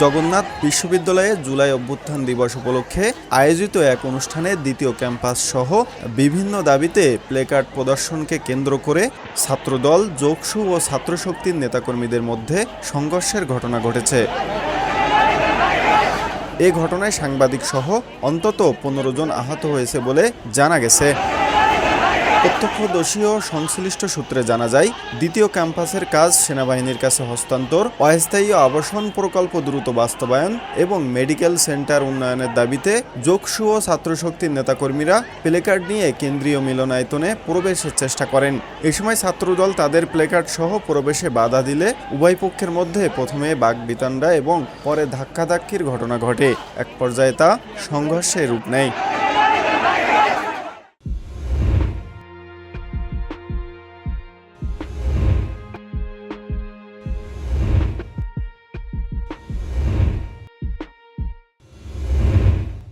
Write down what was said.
জগন্নাথ বিশ্ববিদ্যালয়ে জুলাই অভ্যুত্থান দিবস উপলক্ষে আয়োজিত এক অনুষ্ঠানে দ্বিতীয় ক্যাম্পাস সহ বিভিন্ন দাবিতে প্লেকার্ড প্রদর্শনকে কেন্দ্র করে ছাত্রদল, যোগসু ও ছাত্রশক্তির নেতাকর্মীদের মধ্যে সংঘর্ষের ঘটনা ঘটেছে। এ ঘটনায় সাংবাদিক সহ অন্তত ১৫ জন আহত হয়েছে বলে জানা গেছে। প্রত্যক্ষদর্শী ও সংশ্লিষ্ট সূত্রে জানা যায়, দ্বিতীয় ক্যাম্পাসের কাজ সেনাবাহিনীর কাছে হস্তান্তর, অস্থায়ী আবাসন প্রকল্প দ্রুত বাস্তবায়ন এবং মেডিকেল সেন্টার উন্নয়নের দাবিতে যোগসু ও ছাত্রশক্তির নেতাকর্মীরা প্লেকার্ড নিয়ে কেন্দ্রীয় মিলনায়তনে প্রবেশের চেষ্টা করেন। এ সময় ছাত্রদল তাদের প্লেকার্ড সহ প্রবেশে বাধা দিলে উভয় পক্ষের মধ্যে প্রথমে বাকবিতণ্ডা এবং পরে ধাক্কাধাক্কির ঘটনা ঘটে। এক পর্যায়ে তা সংঘর্ষে রূপ নেয়।